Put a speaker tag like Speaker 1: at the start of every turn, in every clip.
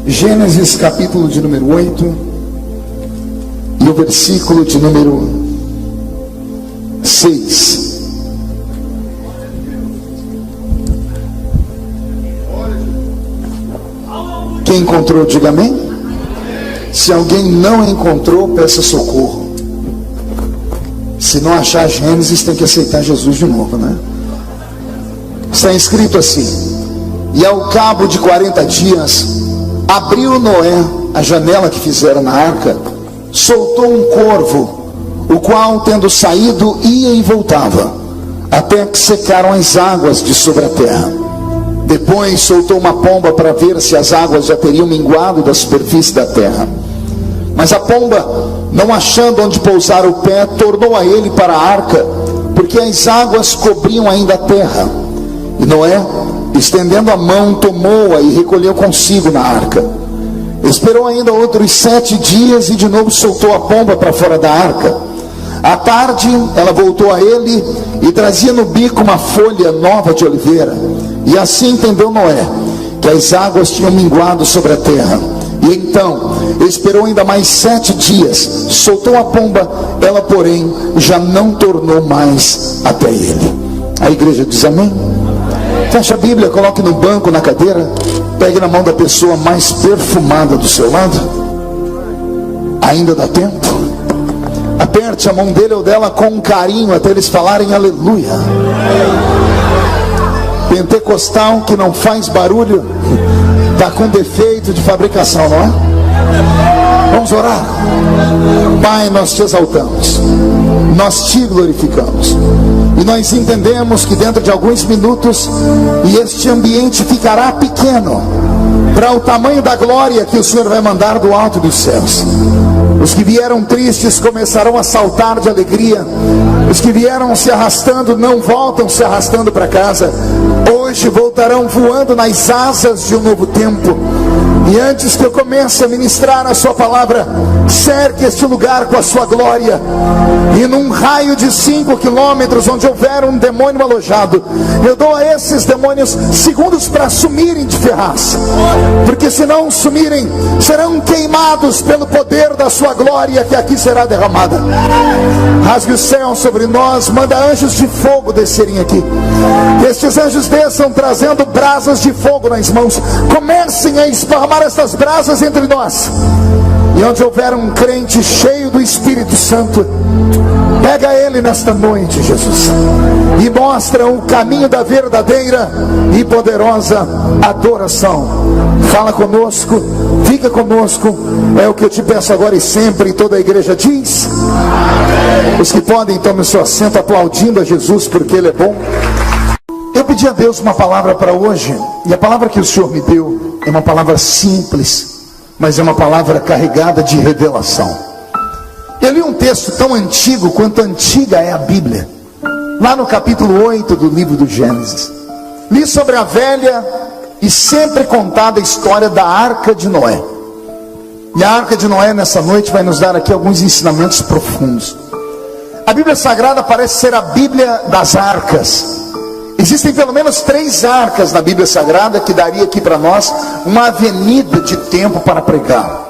Speaker 1: Gênesis capítulo de número 8 e o versículo de número 6. Quem encontrou, diga amém. Se alguém não encontrou, peça socorro. Se não achar Gênesis, tem que aceitar Jesus de novo, né? Está escrito assim: e ao cabo de 40 dias abriu Noé a janela que fizera na arca, soltou um corvo, o qual, tendo saído, ia e voltava, até que secaram as águas de sobre a terra. Depois soltou uma pomba para ver se as águas já teriam minguado da superfície da terra. Mas a pomba, não achando onde pousar o pé, tornou a ele para a arca, porque as águas cobriam ainda a terra. E Noé, estendendo a mão, tomou-a e recolheu consigo na arca. Esperou ainda outros 7 dias e de novo soltou a pomba para fora da arca. À tarde ela voltou a ele e trazia no bico uma folha nova de oliveira. E assim entendeu Noé que as águas tinham minguado sobre a terra. E então esperou ainda mais 7 dias, soltou a pomba, ela porém já não tornou mais até ele. A igreja diz amém? Feche a Bíblia, coloque no banco, na cadeira, pegue na mão da pessoa mais perfumada do seu lado. Ainda dá tempo. Aperte a mão dele ou dela com carinho até eles falarem aleluia. Pentecostal que não faz barulho está com defeito de fabricação, não é? Vamos orar. Pai, nós te exaltamos, nós te glorificamos, e nós entendemos que dentro de alguns minutos e este ambiente ficará pequeno para o tamanho da glória que o Senhor vai mandar do alto dos céus. Os que vieram tristes começarão a saltar de alegria. Os que vieram se arrastando não voltam se arrastando para casa. Hoje voltarão voando nas asas de um novo tempo. E antes que eu comece a ministrar a sua palavra, cerque este lugar com a sua glória. E num raio de 5 quilômetros, onde houver um demônio alojado, eu dou a esses demônios segundos para sumirem de ferraz. Porque se não sumirem, serão queimados pelo poder da sua glória que aqui será derramada. Rasgue o céu sobre nós, manda anjos de fogo descerem aqui. Estes anjos desçam trazendo brasas de fogo nas mãos. Comecem a esparramar estas brasas entre nós. E onde houver um crente cheio do Espírito Santo, pega ele nesta noite, Jesus, e mostra o caminho da verdadeira e poderosa adoração. Fala conosco, fica conosco, é o que eu te peço agora e sempre. E toda a igreja diz amém. Os que podem, tomem o seu assento aplaudindo a Jesus, porque Ele é bom. Eu pedi a Deus uma palavra para hoje, e a palavra que o Senhor me deu é uma palavra simples, mas é uma palavra carregada de revelação. Eu li um texto tão antigo quanto antiga é a Bíblia, lá no capítulo 8 do livro do Gênesis. Li sobre a velha e sempre contada história da Arca de Noé. E a Arca de Noé nessa noite vai nos dar aqui alguns ensinamentos profundos. A Bíblia Sagrada parece ser a Bíblia das arcas. Existem pelo menos 3 arcas na Bíblia Sagrada que daria aqui para nós uma avenida de tempo para pregar.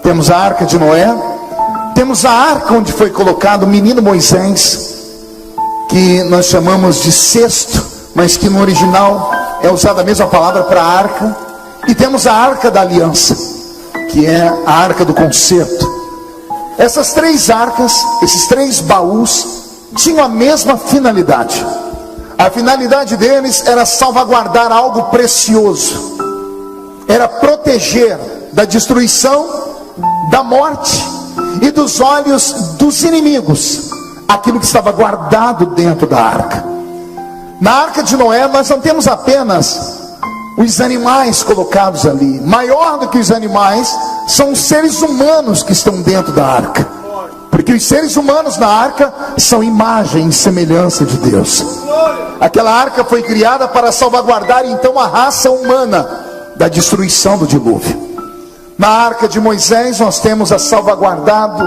Speaker 1: Temos a Arca de Noé, temos a arca onde foi colocado o menino Moisés, que nós chamamos de cesto, mas que no original é usada a mesma palavra para arca. E temos a Arca da Aliança, que é a Arca do Concerto. Essas 3 arcas, esses 3 baús, tinham a mesma finalidade. A finalidade deles era salvaguardar algo precioso, era proteger da destruição, da morte e dos olhos dos inimigos aquilo que estava guardado dentro da arca. Na Arca de Noé nós não temos apenas os animais colocados ali. Maior do que os animais são os seres humanos que estão dentro da arca, porque os seres humanos na arca são imagem e semelhança de Deus. Aquela arca foi criada para salvaguardar então a raça humana da destruição do dilúvio. Na Arca de Moisés nós temos salvaguardado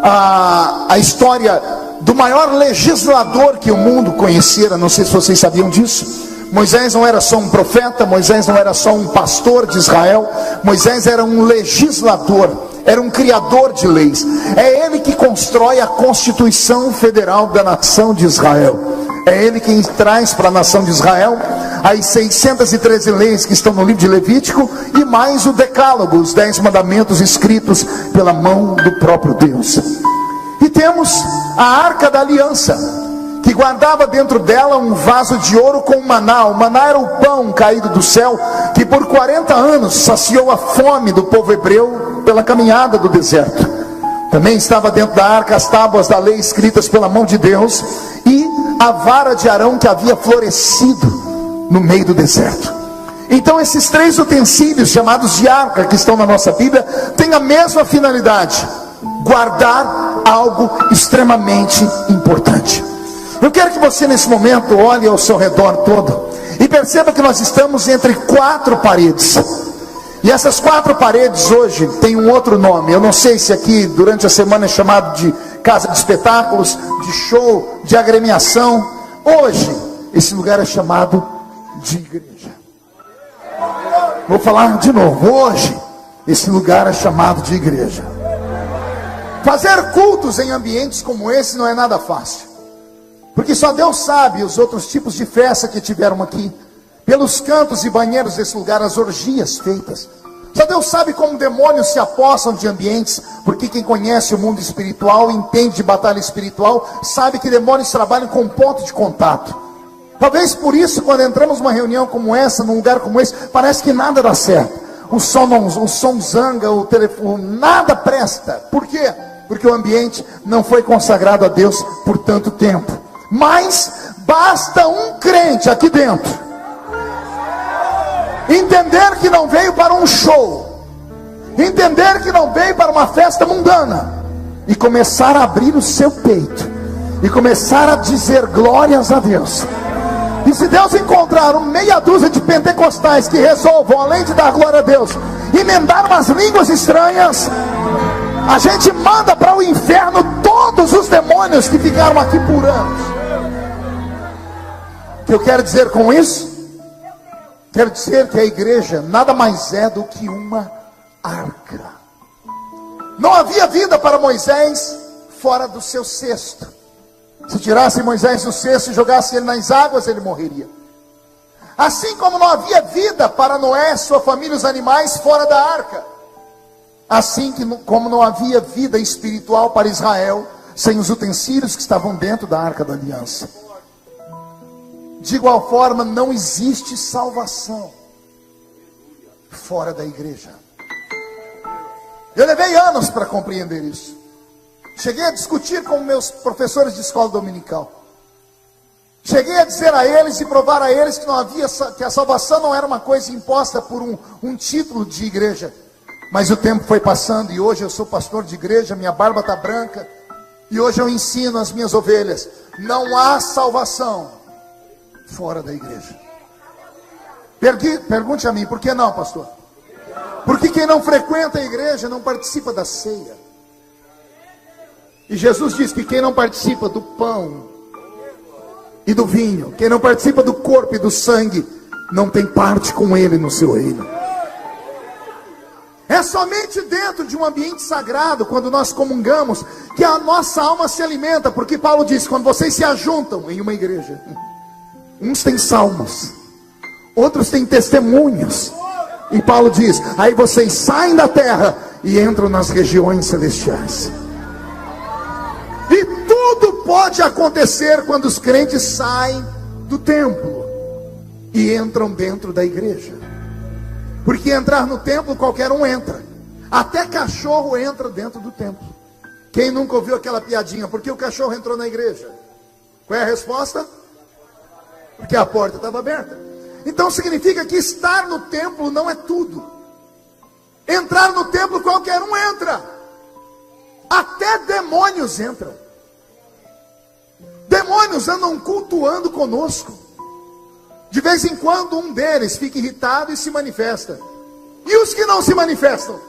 Speaker 1: a história do maior legislador que o mundo conhecera. Não sei se vocês sabiam disso, Moisés não era só um profeta, Moisés não era só um pastor de Israel, Moisés era um legislador, era um criador de leis. É ele que constrói a Constituição Federal da nação de Israel. É ele quem traz para a nação de Israel as 613 leis que estão no livro de Levítico, e mais o decálogo, os 10 mandamentos escritos pela mão do próprio Deus. E temos a Arca da Aliança, que guardava dentro dela um vaso de ouro com maná. O maná era o pão caído do céu, que por 40 anos saciou a fome do povo hebreu pela caminhada do deserto. Também estava dentro da arca as tábuas da lei escritas pela mão de Deus, e a vara de Arão que havia florescido no meio do deserto. Então esses 3 utensílios chamados de arca, que estão na nossa Bíblia, têm a mesma finalidade: guardar algo extremamente importante. Eu quero que você nesse momento olhe ao seu redor todo e perceba que nós estamos entre 4 paredes. E essas 4 paredes hoje têm um outro nome. Eu não sei se aqui durante a semana é chamado de casa de espetáculos, de show, de agremiação. Hoje esse lugar é chamado de igreja. Vou falar de novo. Hoje esse lugar é chamado de igreja. Fazer cultos em ambientes como esse não é nada fácil, porque só Deus sabe os outros tipos de festa que tiveram aqui, pelos cantos e banheiros desse lugar, as orgias feitas. Só Deus sabe como demônios se apossam de ambientes, porque quem conhece o mundo espiritual, entende de batalha espiritual, sabe que demônios trabalham com ponto de contato. Talvez por isso, quando entramos numa reunião como essa, num lugar como esse, parece que nada dá certo. O som zanga, o telefone, nada presta. Por quê? Porque o ambiente não foi consagrado a Deus por tanto tempo. Mas basta um crente aqui dentro entender que não veio para um show, entender que não veio para uma festa mundana, e começar a abrir o seu peito e começar a dizer glórias a Deus. E se Deus encontrar uma meia dúzia de pentecostais que resolvam, além de dar glória a Deus, emendar umas línguas estranhas, a gente manda para o inferno todos os demônios que ficaram aqui por anos. O que eu quero dizer com isso? Quero dizer que a igreja nada mais é do que uma arca. Não havia vida para Moisés fora do seu cesto. Se tirasse Moisés do cesto e jogasse ele nas águas, ele morreria. Assim como não havia vida para Noé, sua família, os animais, fora da arca. Assim como não havia vida espiritual para Israel sem os utensílios que estavam dentro da arca da aliança. De igual forma, não existe salvação fora da igreja. Eu levei anos para compreender isso. Cheguei a discutir com meus professores de escola dominical. Cheguei a dizer a eles e provar a eles que a salvação não era uma coisa imposta por um título de igreja. Mas o tempo foi passando e hoje eu sou pastor de igreja, minha barba está branca, e hoje eu ensino as minhas ovelhas: não há salvação fora da igreja. Pergunte a mim, por que não, pastor? Porque quem não frequenta a igreja não participa da ceia. E Jesus diz que quem não participa do pão e do vinho, quem não participa do corpo e do sangue, não tem parte com ele no seu reino. É somente dentro de um ambiente sagrado, quando nós comungamos, que a nossa alma se alimenta. Porque Paulo diz: quando vocês se ajuntam em uma igreja, uns têm salmos, outros têm testemunhos, e Paulo diz: aí vocês saem da terra e entram nas regiões celestiais. E tudo pode acontecer quando os crentes saem do templo e entram dentro da igreja. Porque entrar no templo qualquer um entra, até cachorro entra dentro do templo. Quem nunca ouviu aquela piadinha: por que o cachorro entrou na igreja? Qual é a resposta? Porque a porta estava aberta. Então significa que estar no templo não é tudo. Entrar no templo qualquer um entra. Até demônios entram. Demônios andam cultuando conosco. De vez em quando um deles fica irritado e se manifesta. E os que não se manifestam?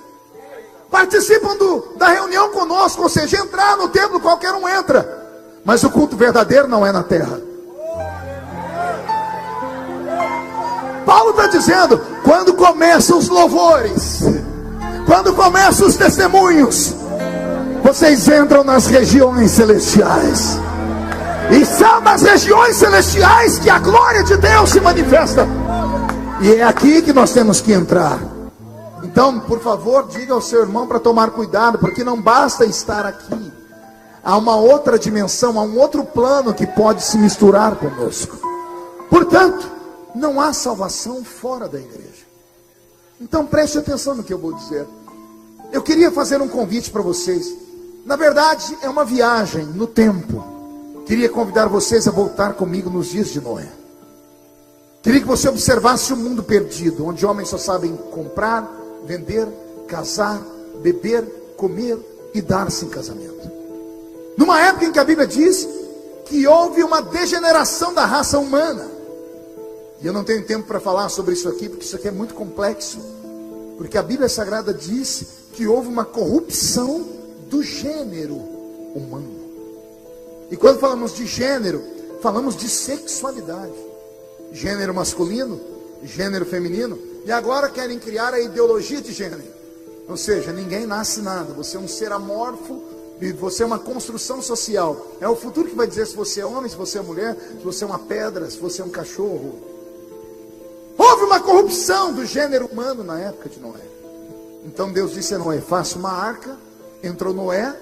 Speaker 1: Participam da reunião conosco. Ou seja, entrar no templo qualquer um entra. Mas o culto verdadeiro não é na terra. Paulo está dizendo: quando começam os louvores, quando começam os testemunhos, vocês entram nas regiões celestiais. E são nas regiões celestiais que a glória de Deus se manifesta. E é aqui que nós temos que entrar. Então, por favor, diga ao seu irmão para tomar cuidado, porque não basta estar aqui. Há uma outra dimensão, há um outro plano que pode se misturar conosco. Portanto, não há salvação fora da igreja. Então preste atenção no que eu vou dizer. Eu queria fazer um convite para vocês. Na verdade, é uma viagem no tempo. Queria convidar vocês a voltar comigo nos dias de Noé. Queria que você observasse o mundo perdido, onde homens só sabem comprar, vender, casar, beber, comer e dar-se em casamento. Numa época em que a Bíblia diz que houve uma degeneração da raça humana. E eu não tenho tempo para falar sobre isso aqui, porque isso aqui é muito complexo. Porque a Bíblia Sagrada diz que houve uma corrupção do gênero humano. E quando falamos de gênero, falamos de sexualidade. Gênero masculino, gênero feminino. E agora querem criar a ideologia de gênero. Ou seja, ninguém nasce nada. Você é um ser amorfo, e você é uma construção social. É o futuro que vai dizer se você é homem, se você é mulher, se você é uma pedra, se você é um cachorro. Houve uma corrupção do gênero humano na época de Noé. Então Deus disse a Noé: faça uma arca. Entrou Noé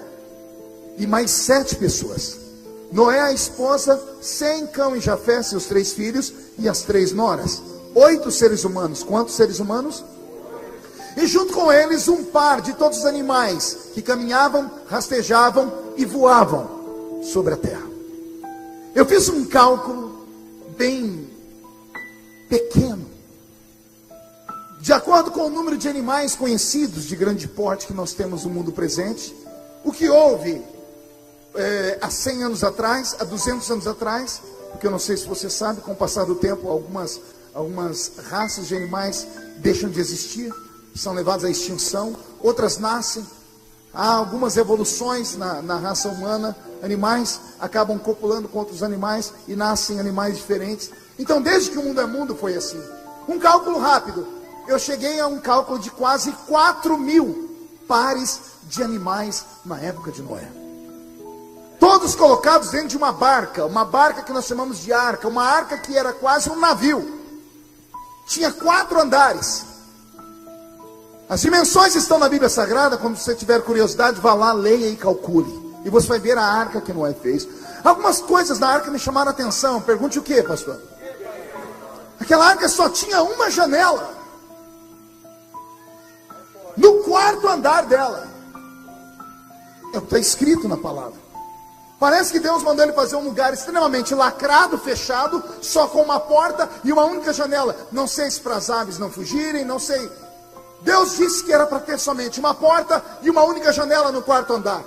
Speaker 1: e mais 7 pessoas. Noé, a esposa, Sem, Cão e Jafé, seus 3 filhos e as 3 noras. 8 seres humanos. Quantos seres humanos? E junto com eles um par de todos os animais que caminhavam, rastejavam e voavam sobre a terra. Eu fiz um cálculo bem pequeno. De acordo com o número de animais conhecidos de grande porte que nós temos no mundo presente, o que houve há 100 anos atrás, há 200 anos atrás, porque eu não sei se você sabe, com o passar do tempo, algumas raças de animais deixam de existir, são levadas à extinção, outras nascem. Há algumas evoluções na raça humana, animais acabam copulando com outros animais e nascem animais diferentes. Então, desde que o mundo é mundo, foi assim. Um cálculo rápido, eu cheguei a um cálculo de quase 4.000 pares de animais na época de Noé. Todos colocados dentro de uma barca que nós chamamos de arca, uma arca que era quase um navio. Tinha 4 andares. As dimensões estão na Bíblia Sagrada. Quando você tiver curiosidade, vá lá, leia e calcule. E você vai ver a arca que Noé fez. Algumas coisas da arca me chamaram a atenção. Pergunte o que, pastor? Aquela arca só tinha uma janela. No 4º andar dela. É o que está escrito na palavra. Parece que Deus mandou ele fazer um lugar extremamente lacrado, fechado, só com uma porta e uma única janela. Não sei se para as aves não fugirem, não sei. Deus disse que era para ter somente uma porta e uma única janela no 4º andar.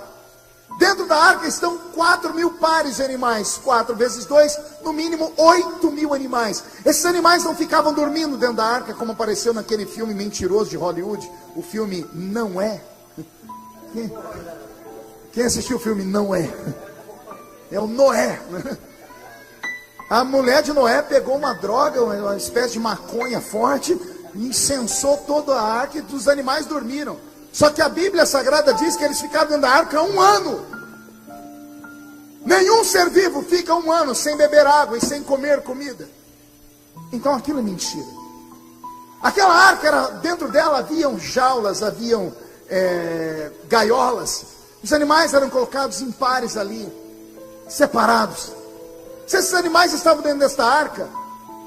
Speaker 1: Dentro da arca estão 4.000 pares de animais. 4 vezes 2, no mínimo 8.000 animais. Esses animais não ficavam dormindo dentro da arca, como apareceu naquele filme mentiroso de Hollywood. O filme Não É. Quem assistiu o filme Não É? É o Noé. A mulher de Noé pegou uma droga, uma espécie de maconha forte, incensou toda a arca e os animais dormiram. Só que a Bíblia Sagrada diz que eles ficaram dentro da arca 1 ano. Nenhum ser vivo fica 1 ano sem beber água e sem comer comida. Então aquilo é mentira. Aquela arca, dentro dela haviam jaulas, haviam gaiolas. Os animais eram colocados em pares ali, separados. Se esses animais estavam dentro desta arca,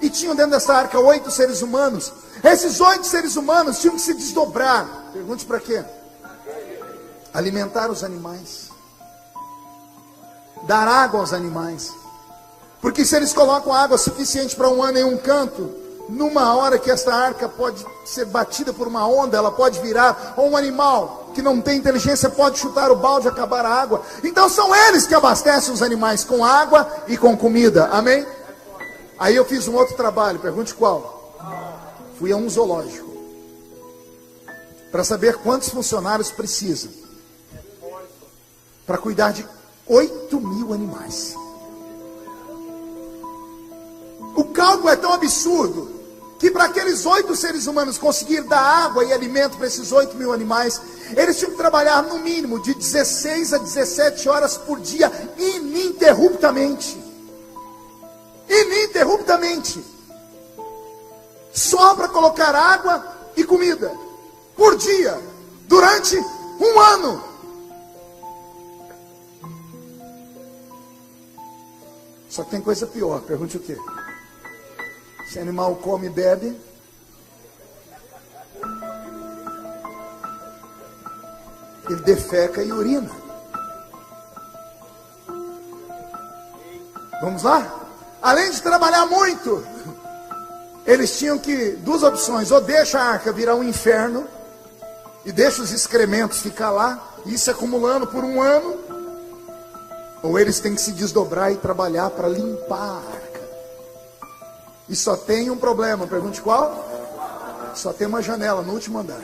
Speaker 1: e tinham dentro dessa arca 8 seres humanos, esses 8 seres humanos tinham que se desdobrar. Pergunte para quê? Alimentar os animais, dar água aos animais. Porque se eles colocam água suficiente para 1 ano em um canto, numa hora que esta arca pode ser batida por uma onda, ela pode virar, ou um animal que não tem inteligência pode chutar o balde e acabar a água. Então são eles que abastecem os animais com água e com comida, amém? Aí eu fiz um outro trabalho, pergunte qual? Fui a um zoológico para saber quantos funcionários precisam para cuidar de 8.000 animais. O cálculo é tão absurdo que para aqueles 8 seres humanos conseguir dar água e alimento para esses 8.000 animais, eles tinham que trabalhar no mínimo de 16 a 17 horas por dia, ininterruptamente. Ininterruptamente. Só para colocar água e comida, por dia, durante um ano. Só que tem coisa pior, pergunte o quê? Se animal come e bebe, ele defeca e urina. Vamos lá? Além de trabalhar muito, eles tinham que, 2 opções: ou deixa a arca virar um inferno e deixa os excrementos ficar lá, isso acumulando por um ano, ou eles têm que se desdobrar e trabalhar para limpar a arca. E só tem um problema, pergunte qual? Só tem uma janela no último andar.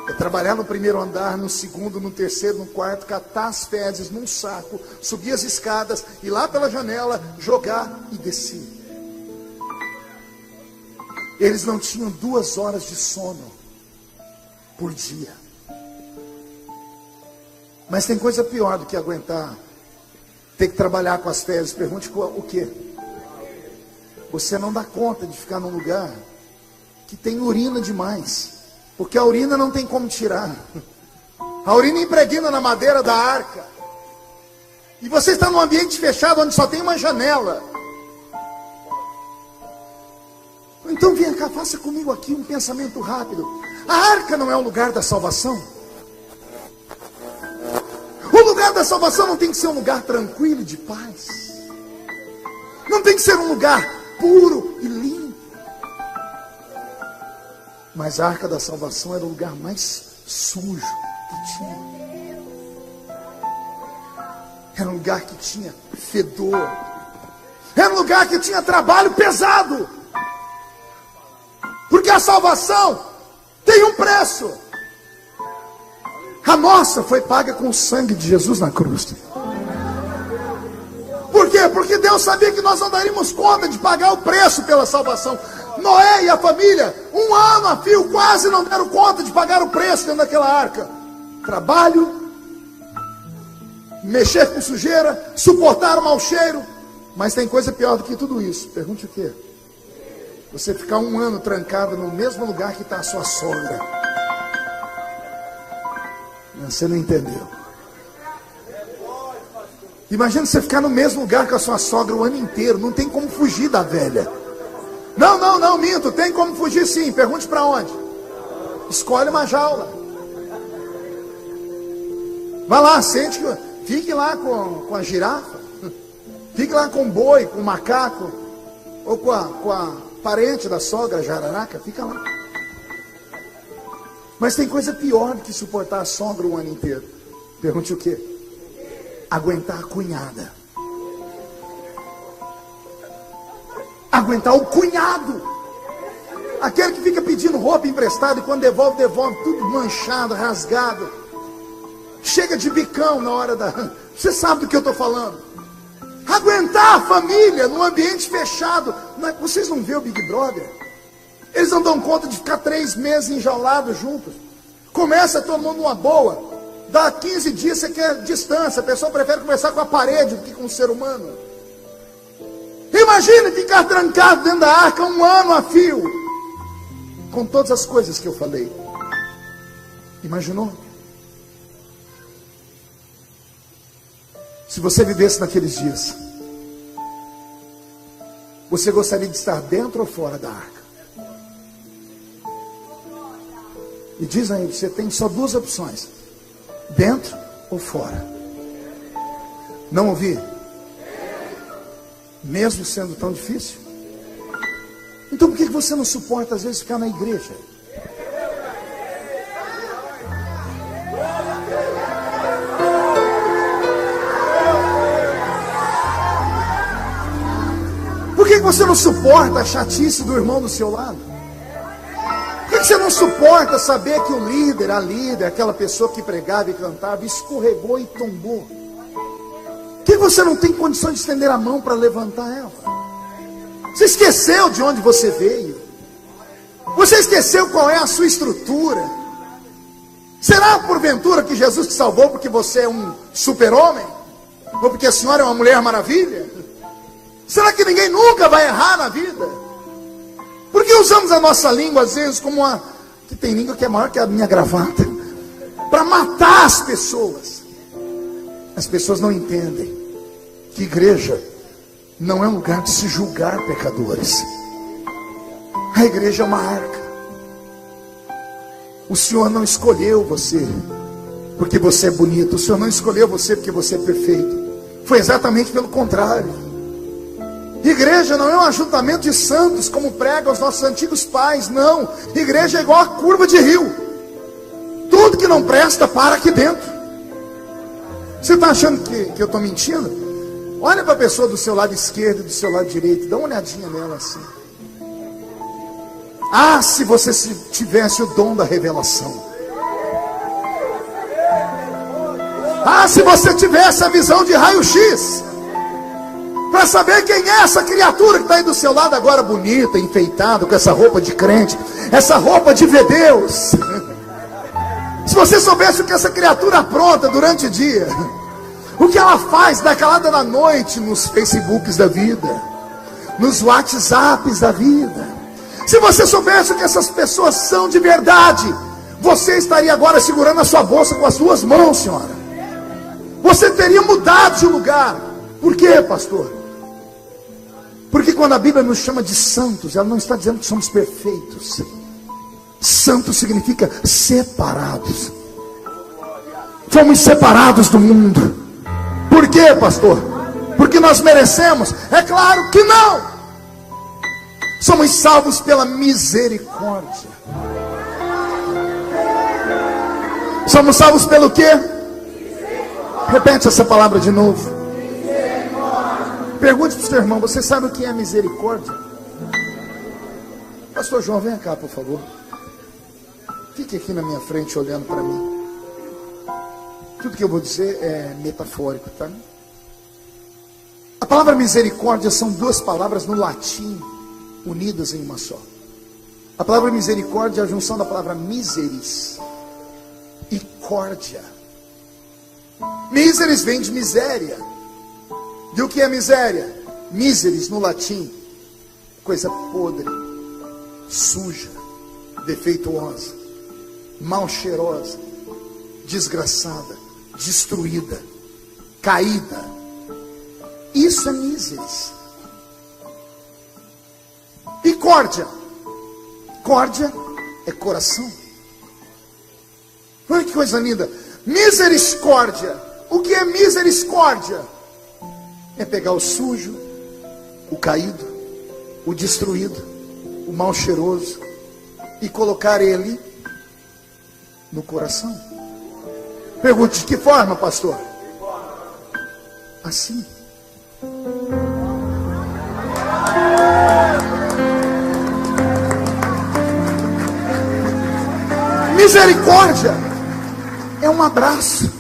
Speaker 1: É trabalhar no primeiro andar, no segundo, no terceiro, no quarto, catar as fezes num saco, subir as escadas, ir lá pela janela, jogar e descer. Eles não tinham 2 horas de sono por dia. Mas tem coisa pior do que aguentar ter que trabalhar com as fezes. Pergunte o quê? Você não dá conta de ficar num lugar que tem urina demais, porque a urina não tem como tirar. A urina impregna na madeira da arca, e você está num ambiente fechado onde só tem uma janela. Então venha cá, faça comigo aqui um pensamento rápido. A arca não é o lugar da salvação? O lugar da salvação não tem que ser um lugar tranquilo e de paz. Não tem que ser um lugar puro e limpo. Mas a arca da salvação era o lugar mais sujo que tinha. Era um lugar que tinha fedor. Era um lugar que tinha trabalho pesado. Porque a salvação tem um preço. A nossa foi paga com o sangue de Jesus na cruz. Por quê? Porque Deus sabia que nós não daríamos conta de pagar o preço pela salvação. Noé e a família, 1 ano a fio, quase não deram conta de pagar o preço dentro daquela arca. Trabalho, mexer com sujeira, suportar o mau cheiro. Mas tem coisa pior do que tudo isso. Pergunte o quê? Você ficar 1 ano trancado no mesmo lugar que está a sua sogra. Você não entendeu. Imagina você ficar no mesmo lugar que a sua sogra o ano inteiro. Não tem como fugir da velha. Não, minto. Tem como fugir sim. Pergunte para onde. Escolhe uma jaula. Vá lá, sente. Fique lá com a girafa. Fique lá com o boi, com o macaco. Ou com a parente da sogra, a jararaca. Fica lá. Mas tem coisa pior do que suportar a sogra o ano inteiro. Pergunte o quê? Aguentar a cunhada. Aguentar o cunhado. Aquele que fica pedindo roupa emprestada e quando devolve tudo manchado, rasgado. Chega de bicão na hora da... Você sabe do que eu estou falando. Aguentar a família num ambiente fechado. Vocês não vê o Big Brother? Eles não dão conta de ficar 3 meses enjaulados juntos. Começa todo mundo numa boa. Dá 15 dias você quer distância. A pessoa prefere conversar com a parede do que com o ser humano. Imagine ficar trancado dentro da arca 1 ano a fio. Com todas as coisas que eu falei. Imaginou? Se você vivesse naqueles dias, você gostaria de estar dentro ou fora da arca? E diz aí, você tem só 2 opções: dentro ou fora. Não ouvi? Mesmo sendo tão difícil? Então por que você não suporta às vezes ficar na igreja? Por que você não suporta a chatice do irmão do seu lado? Por que você não suporta saber que o líder, a líder, aquela pessoa que pregava e cantava, escorregou e tombou? Por que você não tem condição de estender a mão para levantar ela? Você esqueceu de onde você veio. Você esqueceu qual é a sua estrutura. Será porventura que Jesus te salvou porque você é um super-homem? Ou porque a senhora é uma mulher maravilha? Será que ninguém nunca vai errar na vida? Por que usamos a nossa língua às vezes como uma... que tem língua que é maior que a minha gravata, para matar as pessoas? As pessoas não entendem que igreja não é um lugar de se julgar pecadores. A igreja é uma arca. O Senhor não escolheu você porque você é bonito. O Senhor não escolheu você porque você é perfeito. Foi exatamente pelo contrário. Igreja não é um ajuntamento de santos como pregam os nossos antigos pais. Não. Igreja é igual a curva de rio. Tudo que não presta para aqui dentro. Você está achando que eu estou mentindo? Olha para a pessoa do seu lado esquerdo e do seu lado direito. Dá uma olhadinha nela assim. Ah, se você tivesse o dom da revelação. Ah, se você tivesse a visão de raio-x, para saber quem é essa criatura que está aí do seu lado agora, bonita, enfeitada, com essa roupa de crente, essa roupa de ver Deus. Se você soubesse o que essa criatura apronta durante o dia, o que ela faz da calada da noite nos Facebooks da vida, nos WhatsApps da vida. Se você soubesse o que essas pessoas são de verdade, você estaria agora segurando a sua bolsa com as duas mãos, senhora. Você teria mudado de lugar. Por quê, pastor? Porque quando a Bíblia nos chama de santos, ela não está dizendo que somos perfeitos. Santo significa separados. Fomos separados do mundo. Por quê, pastor? Porque nós merecemos? É claro que não. Somos salvos pela misericórdia. Somos salvos pelo quê? Repete essa palavra de novo. Pergunte para o seu irmão: você sabe o que é misericórdia? Pastor João, vem cá, por favor. Fique aqui na minha frente olhando para mim. Tudo que eu vou dizer é metafórico, tá? A palavra misericórdia são duas palavras no latim unidas em uma só. A palavra misericórdia é a junção da palavra miseris e córdia. Miseris vem de miséria. E o que é miséria? Miseris no latim, coisa podre, suja, defeituosa, mal cheirosa, desgraçada, destruída, caída. Isso é miseris. E córdia? Córdia é coração. Olha que coisa linda. Misericórdia. O que é misericórdia? É pegar o sujo, o caído, o destruído, o mal cheiroso e colocar ele no coração. Pergunte: de que forma, pastor? Assim. Misericórdia é um abraço.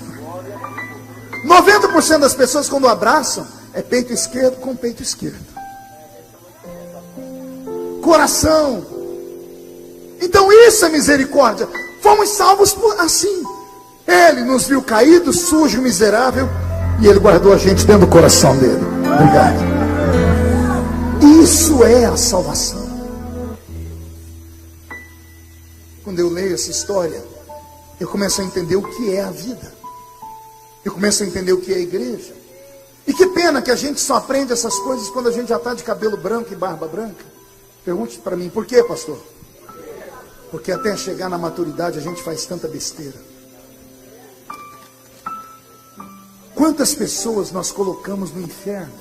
Speaker 1: 90% das pessoas, quando abraçam, é peito esquerdo com peito esquerdo, coração. Então isso é misericórdia. Fomos salvos assim. Ele nos viu caído, sujo, miserável, e Ele guardou a gente dentro do coração dele. Obrigado. Isso é a salvação. Quando eu leio essa história, eu começo a entender o que é a vida. Eu começo a entender o que é a igreja. E que pena que a gente só aprende essas coisas quando a gente já está de cabelo branco e barba branca. Pergunte para mim: por quê, pastor? Porque até chegar na maturidade a gente faz tanta besteira. Quantas pessoas nós colocamos no inferno?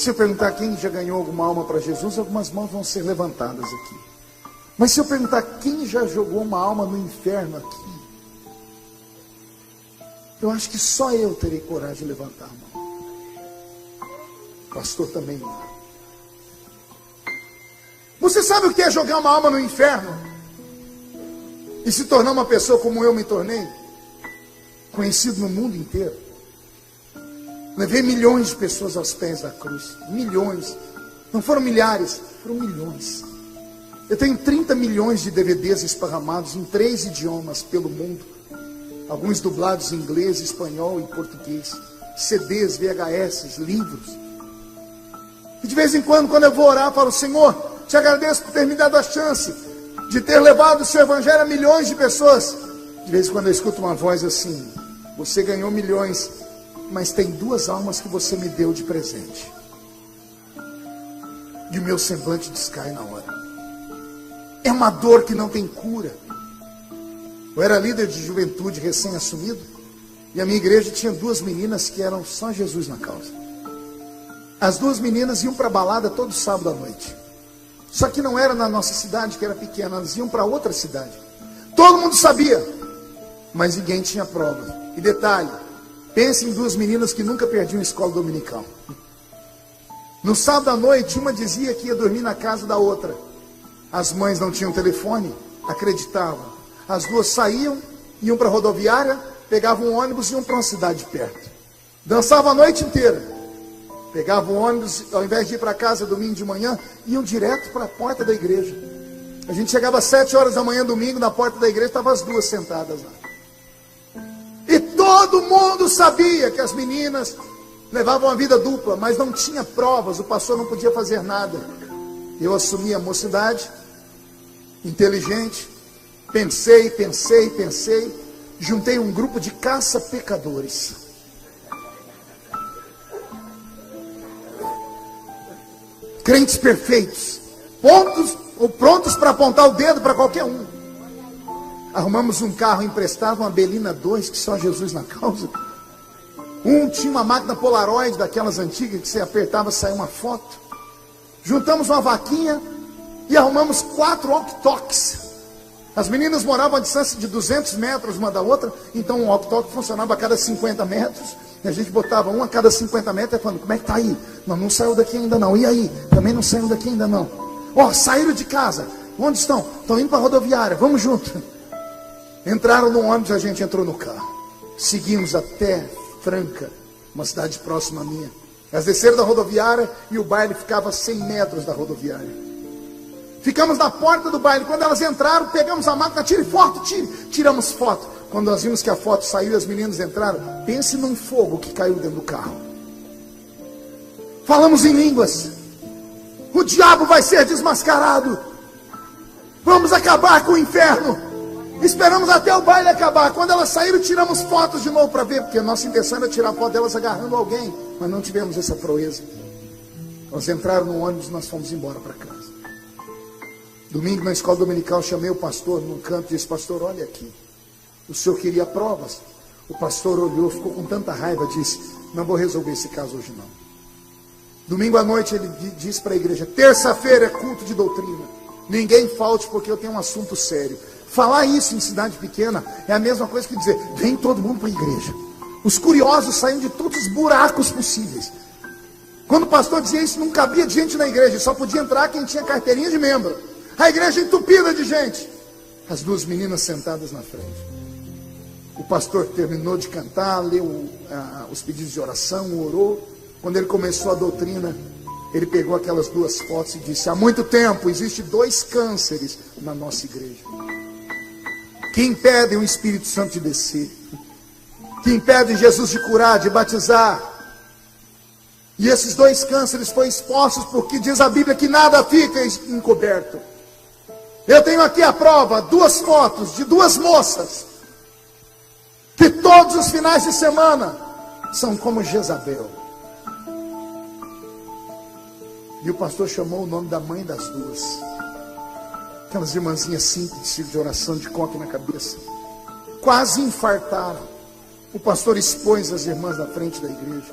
Speaker 1: Se eu perguntar quem já ganhou alguma alma para Jesus, algumas mãos vão ser levantadas aqui. Mas se eu perguntar quem já jogou uma alma no inferno aqui, eu acho que só eu terei coragem de levantar a mão. Pastor também não. Você sabe o que é jogar uma alma no inferno? E se tornar uma pessoa como eu me tornei? Conhecido no mundo inteiro. Levei milhões de pessoas aos pés da cruz. Milhões. Não foram milhares, foram milhões. Eu tenho 30 milhões de DVDs esparramados em 3 idiomas pelo mundo. Alguns dublados em inglês, espanhol e português. CDs, VHS, livros. E de vez em quando eu vou orar, eu falo: Senhor, te agradeço por ter me dado a chance de ter levado o seu evangelho a milhões de pessoas. De vez em quando eu escuto uma voz assim: você ganhou milhões, mas tem 2 almas que você me deu de presente. E o meu semblante descai na hora. É uma dor que não tem cura. Eu era líder de juventude recém-assumido, e a minha igreja tinha 2 meninas que eram só Jesus na causa. As 2 meninas iam para a balada todo sábado à noite. Só que não era na nossa cidade, que era pequena, elas iam para outra cidade. Todo mundo sabia, mas ninguém tinha prova. E detalhe, pense em 2 meninas que nunca perdiam escola dominical. No sábado à noite, uma dizia que ia dormir na casa da outra. As mães não tinham telefone, acreditavam. As 2 saíam, iam para a rodoviária, pegavam um ônibus e iam para uma cidade perto. Dançavam a noite inteira. Pegavam o ônibus, ao invés de ir para casa domingo de manhã, iam direto para a porta da igreja. A gente chegava às 7 horas da manhã, domingo, na porta da igreja, estavam as 2 sentadas lá. E todo mundo sabia que as meninas levavam a vida dupla, mas não tinha provas, o pastor não podia fazer nada. Eu assumi a mocidade, inteligente, pensei, juntei um grupo de caça-pecadores. Crentes perfeitos, prontos para apontar o dedo para qualquer um. Arrumamos um carro emprestado, uma Belina 2, que só Jesus na causa. Tinha uma máquina Polaroid, daquelas antigas, que você apertava e saía uma foto. Juntamos uma vaquinha e arrumamos 4 walkie-talkies. As meninas moravam a distância de 200 metros uma da outra, então o walkie-talkie funcionava a cada 50 metros. E a gente botava um a cada 50 metros, falando: como é que tá aí? Não saiu daqui ainda não. E aí? Também não saiu daqui ainda não. Saíram de casa. Onde estão? Estão indo para a rodoviária, vamos junto. Entraram no ônibus, a gente entrou no carro. Seguimos até Franca, uma cidade próxima à minha. Elas desceram da rodoviária e o baile ficava a 100 metros da rodoviária. Ficamos na porta do baile. Quando elas entraram, pegamos a máquina: tire foto, tiramos foto. Quando nós vimos que a foto saiu e as meninas entraram, pense num fogo que caiu dentro do carro. Falamos em línguas. O diabo vai ser desmascarado. Vamos acabar com o inferno. Esperamos até o baile acabar. Quando elas saíram, tiramos fotos de novo para ver, porque a nossa intenção era tirar foto delas agarrando alguém, mas não tivemos essa proeza. Elas entraram no ônibus e nós fomos embora para casa. Domingo, na escola dominical, chamei o pastor num canto e disse: pastor, olha aqui, o senhor queria provas? O pastor olhou, ficou com tanta raiva, disse: não vou resolver esse caso hoje não. Domingo à noite ele disse para a igreja: terça-feira é culto de doutrina, ninguém falte porque eu tenho um assunto sério. Falar isso em cidade pequena é a mesma coisa que dizer: vem todo mundo para a igreja. Os curiosos saíam de todos os buracos possíveis. Quando o pastor dizia isso, não cabia gente na igreja, só podia entrar quem tinha carteirinha de membro. A igreja entupida de gente. As 2 meninas sentadas na frente. O pastor terminou de cantar, leu os pedidos de oração, orou. Quando ele começou a doutrina, ele pegou aquelas 2 fotos e disse: há muito tempo existem 2 cânceres na nossa igreja, que impedem o Espírito Santo de descer, que impedem Jesus de curar, de batizar. E esses 2 cânceres foram expostos porque diz a Bíblia que nada fica encoberto. Eu tenho aqui a prova, 2 fotos de 2 moças, que todos os finais de semana são como Jezabel. E o pastor chamou o nome da mãe das 2. Aquelas irmãzinhas simples, de oração, de coque na cabeça. Quase infartaram. O pastor expôs as irmãs na frente da igreja.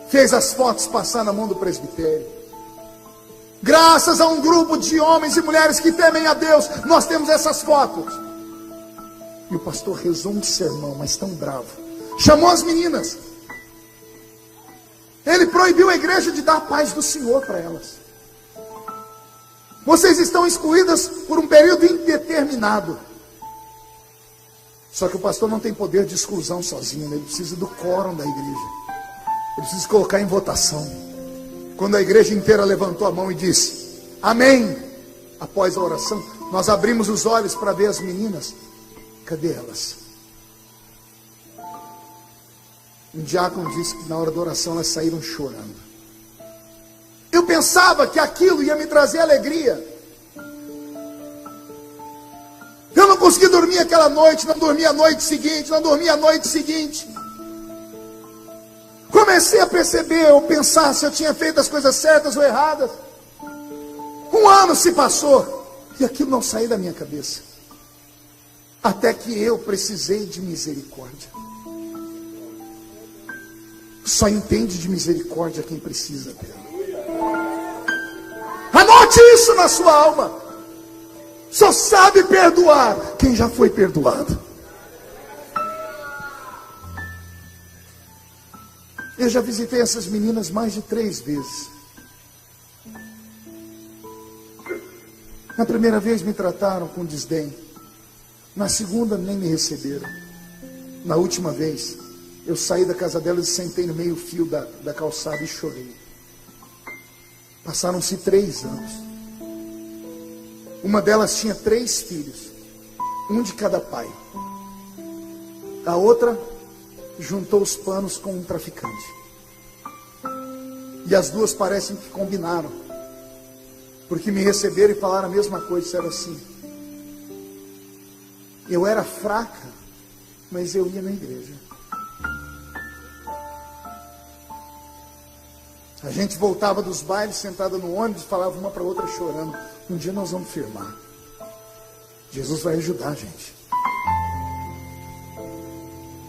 Speaker 1: Fez as fotos passar na mão do presbitério. Graças a um grupo de homens e mulheres que temem a Deus, nós temos essas fotos. E o pastor rezou um sermão, mas tão bravo. Chamou as meninas. Ele proibiu a igreja de dar a paz do Senhor para elas. Vocês estão excluídas por um período indeterminado. Só que o pastor não tem poder de exclusão sozinho, ele precisa do quórum da igreja. Eu preciso colocar em votação. Quando a igreja inteira levantou a mão e disse amém, após a oração, nós abrimos os olhos para ver as meninas. Cadê elas? Um diácono disse que na hora da oração elas saíram chorando. Eu pensava que aquilo ia me trazer alegria. Eu não consegui dormir aquela noite, não dormi a noite seguinte, não dormi a noite seguinte. Comecei a perceber, ou pensar se eu tinha feito as coisas certas ou erradas. Um ano se passou e aquilo não saiu da minha cabeça. Até que eu precisei de misericórdia. Só entende de misericórdia quem precisa dela. Anote isso na sua alma. Só sabe perdoar quem já foi perdoado. Eu já visitei essas meninas mais de 3 vezes. Na primeira vez me trataram com desdém. Na segunda nem me receberam. Na última vez, eu saí da casa delas e sentei no meio fio da calçada e chorei. Passaram-se 3 anos. Uma delas tinha 3 filhos, um de cada pai. A outra juntou os panos com um traficante. E as duas parecem que combinaram, porque me receberam e falaram a mesma coisa. Disseram assim: eu era fraca, mas eu ia na igreja. A gente voltava dos bailes, sentada no ônibus, falava uma para outra chorando: um dia nós vamos firmar. Jesus vai ajudar a gente.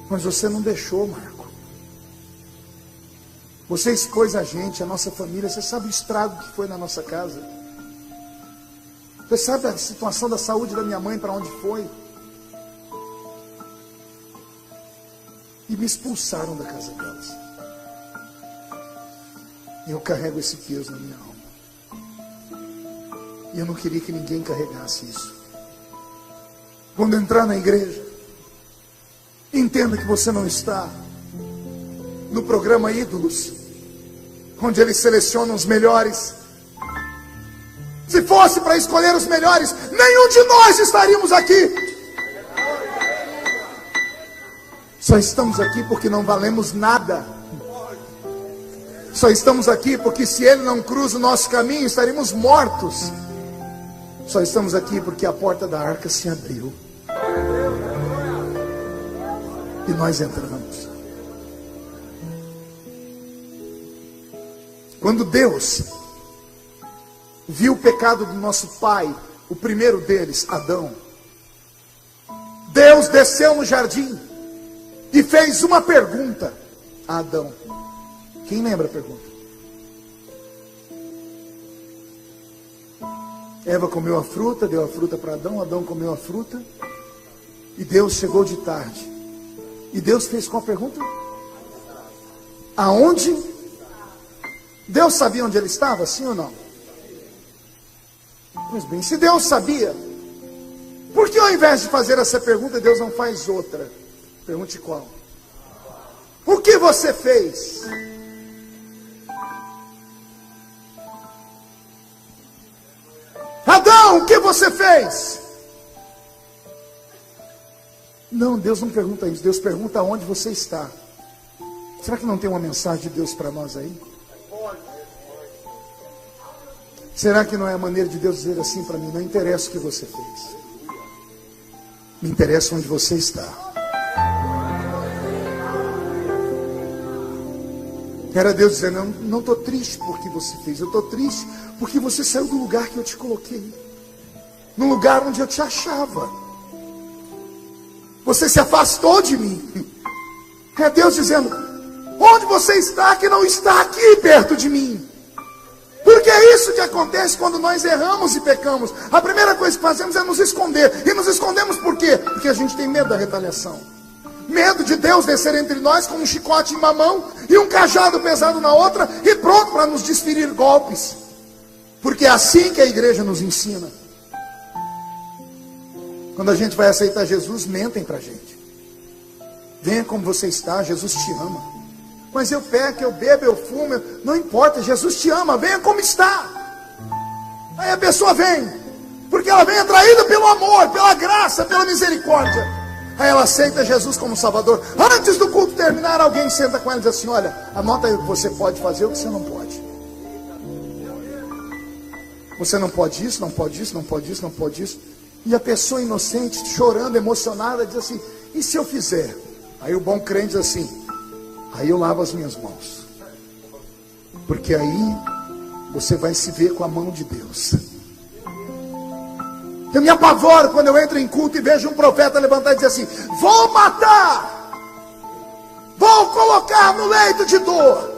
Speaker 1: Mas você não deixou, Marco. Você expôs a gente, a nossa família. Você sabe o estrago que foi na nossa casa. Você sabe a situação da saúde da minha mãe, para onde foi. E me expulsaram da casa delas. E eu carrego esse peso na minha alma. E eu não queria que ninguém carregasse isso. Quando entrar na igreja, entenda que você não está no programa Ídolos, onde eles selecionam os melhores. Se fosse para escolher os melhores, nenhum de nós estaríamos aqui. Só estamos aqui porque não valemos nada. Só estamos aqui porque se Ele não cruza o nosso caminho, estaremos mortos. Só estamos aqui porque a porta da arca se abriu e nós entramos. Quando Deus viu o pecado do nosso pai, o primeiro deles, Adão, Deus desceu no jardim e fez uma pergunta a Adão. Quem lembra a pergunta? Eva comeu a fruta, deu a fruta para Adão, Adão comeu a fruta, e Deus chegou de tarde. E Deus fez qual pergunta? Aonde? Deus sabia onde ele estava, sim ou não? Pois bem, se Deus sabia, por que ao invés de fazer essa pergunta, Deus não faz outra? Pergunte qual? O que você fez? Adão, o que você fez? Não, Deus não pergunta isso. Deus pergunta onde você está. Será que não tem uma mensagem de Deus para nós aí? Será que não é a maneira de Deus dizer assim para mim: não interessa o que você fez, me interessa onde você está. Era Deus dizendo: não estou triste porque você fez, eu estou triste porque você saiu do lugar que eu te coloquei, no lugar onde eu te achava. Você se afastou de mim. É Deus dizendo: onde você está que não está aqui perto de mim? Porque é isso que acontece quando nós erramos e pecamos. A primeira coisa que fazemos é nos esconder. E nos escondemos por quê? Porque a gente tem medo da retaliação. Medo de Deus descer entre nós com um chicote em uma mão e um cajado pesado na outra, e pronto para nos desferir golpes. Porque é assim que a igreja nos ensina. Quando a gente vai aceitar Jesus, mentem para a gente. Venha como você está, Jesus te ama. Mas eu peco, eu bebo, eu fumo, não importa, Jesus te ama, venha como está. Aí a pessoa vem, porque ela vem atraída pelo amor, pela graça, pela misericórdia. Aí ela aceita Jesus como Salvador. Antes do culto terminar, alguém senta com ela e diz assim: olha, anota aí o que você pode fazer, o que você não pode. Você não pode isso, não pode isso, não pode isso, não pode isso. E a pessoa inocente, chorando, emocionada, diz assim: e se eu fizer? Aí o bom crente diz assim: aí eu lavo as minhas mãos. Porque aí você vai se ver com a mão de Deus. Eu me apavoro quando eu entro em culto e vejo um profeta levantar e dizer assim: vou matar, vou colocar no leito de dor.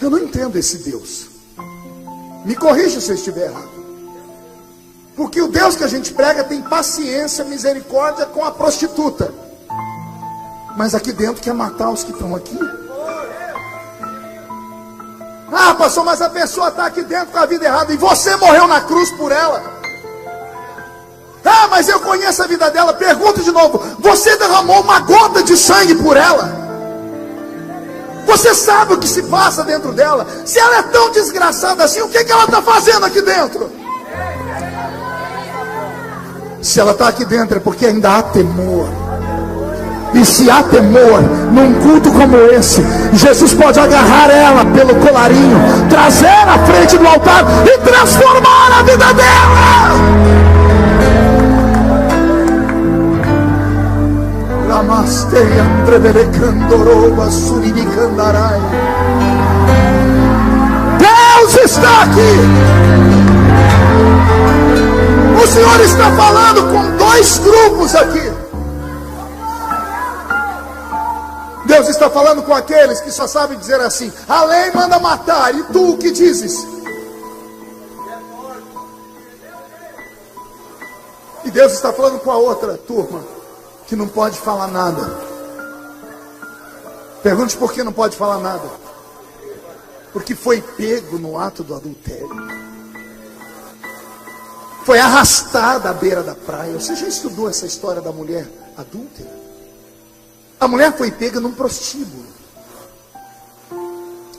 Speaker 1: Eu não entendo esse Deus. Me corrija se eu estiver errado. Porque o Deus que a gente prega tem paciência, misericórdia com a prostituta. Mas aqui dentro quer matar os que estão aqui. Ah, pastor, mas a pessoa está aqui dentro com a vida errada e você morreu na cruz por ela. Ah, mas eu conheço a vida dela. Pergunto de novo: você derramou uma gota de sangue por ela? Você sabe o que se passa dentro dela? Se ela é tão desgraçada assim, o que ela está fazendo aqui dentro? Se ela está aqui dentro é porque ainda há temor. E se há temor num culto como esse, Jesus pode agarrar ela pelo colarinho, trazer à frente do altar e transformar a vida dela. Deus está aqui. O Senhor está falando com dois grupos aqui. Deus está falando com aqueles que só sabem dizer assim: a lei manda matar, e tu o que dizes? E Deus está falando com a outra turma que não pode falar nada. Pergunte por que não pode falar nada. Porque foi pego no ato do adultério. Foi arrastada à beira da praia. Você já estudou essa história da mulher adúltera? A mulher foi pega num prostíbulo.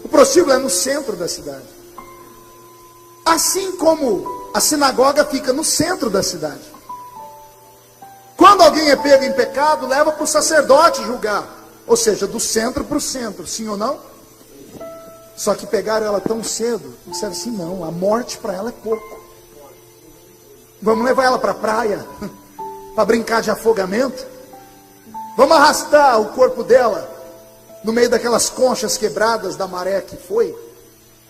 Speaker 1: O prostíbulo é no centro da cidade. Assim como a sinagoga fica no centro da cidade. Quando alguém é pego em pecado, leva para o sacerdote julgar. Ou seja, do centro para o centro, sim ou não? Só que pegaram ela tão cedo, disseram assim: não, a morte para ela é pouco. Vamos levar ela para a praia, para brincar de afogamento. Vamos arrastar o corpo dela no meio daquelas conchas quebradas da maré que foi.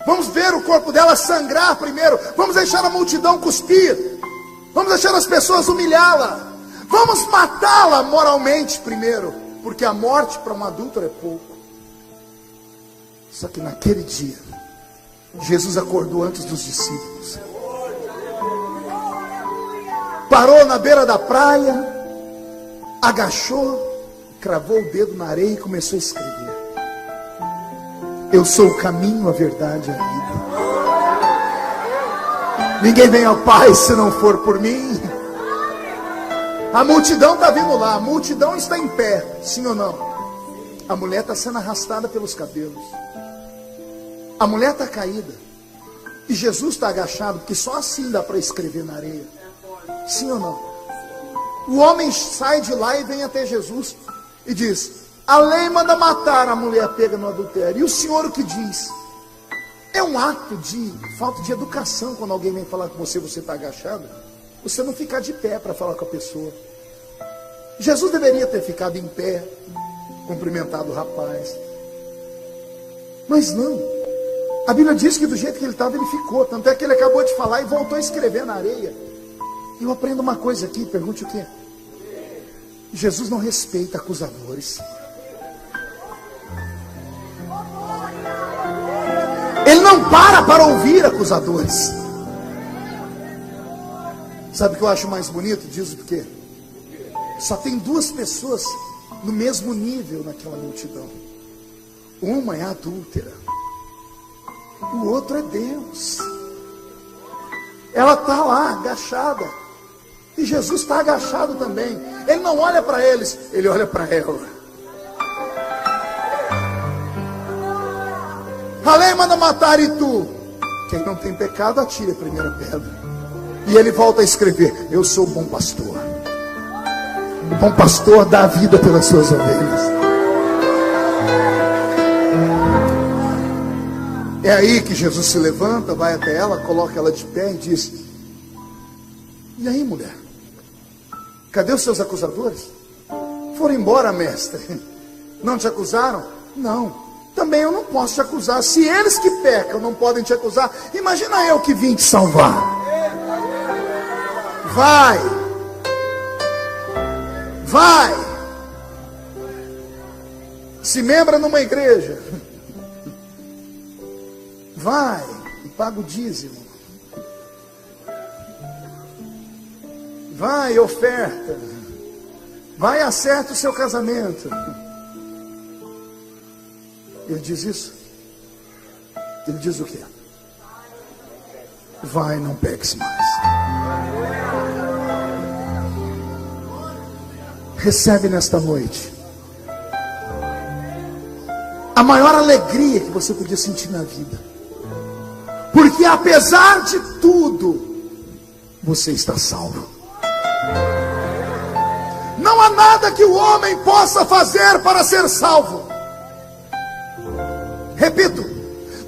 Speaker 1: Vamos ver o corpo dela sangrar primeiro. Vamos deixar a multidão cuspir. Vamos deixar as pessoas humilhá-la. Vamos matá-la moralmente primeiro. Porque a morte para um adúltero é pouco. Só que naquele dia, Jesus acordou antes dos discípulos. Parou na beira da praia, agachou, cravou o dedo na areia e começou a escrever: eu sou o caminho, a verdade e a vida. Ninguém vem ao Pai se não for por mim. A multidão está vindo lá, a multidão está em pé, sim ou não? A mulher está sendo arrastada pelos cabelos. A mulher está caída. E Jesus está agachado, porque só assim dá para escrever na areia. Sim ou não? O homem sai de lá e vem até Jesus e diz: a lei manda matar a mulher pega no adultério. E o Senhor o que diz? É um ato de falta de educação. Quando alguém vem falar com você, você está agachado, você não ficar de pé para falar com a pessoa. Jesus deveria ter ficado em pé, cumprimentado o rapaz. Mas não. A Bíblia diz que do jeito que ele estava, ele ficou. Tanto é que ele acabou de falar e voltou a escrever na areia. E eu aprendo uma coisa aqui, pergunte o quê? Jesus não respeita acusadores. Ele não para ouvir acusadores. Sabe o que eu acho mais bonito? Diz o quê? Só tem duas pessoas no mesmo nível naquela multidão. Uma é a adúltera, o outro é Deus. Ela está lá agachada, e Jesus está agachado também. Ele não olha para eles, ele olha para ela. A lei manda matar e tu? Quem não tem pecado, atire a primeira pedra. E ele volta a escrever: eu sou o bom pastor. O bom pastor dá a vida pelas suas ovelhas. É aí que Jesus se levanta, vai até ela, coloca ela de pé e diz: e aí, mulher? Cadê os seus acusadores? Foram embora, mestre. Não te acusaram? Não. Também eu não posso te acusar. Se eles que pecam não podem te acusar, imagina eu que vim te salvar. Vai. Vai. Se membra numa igreja. Vai e paga o dízimo. Vai e oferta. Vai e acerta o seu casamento. Ele diz isso? Ele diz o quê? Vai, não peques mais. Recebe nesta noite a maior alegria que você podia sentir na vida. Porque apesar de tudo, você está salvo. Não há nada que o homem possa fazer para ser salvo. Repito,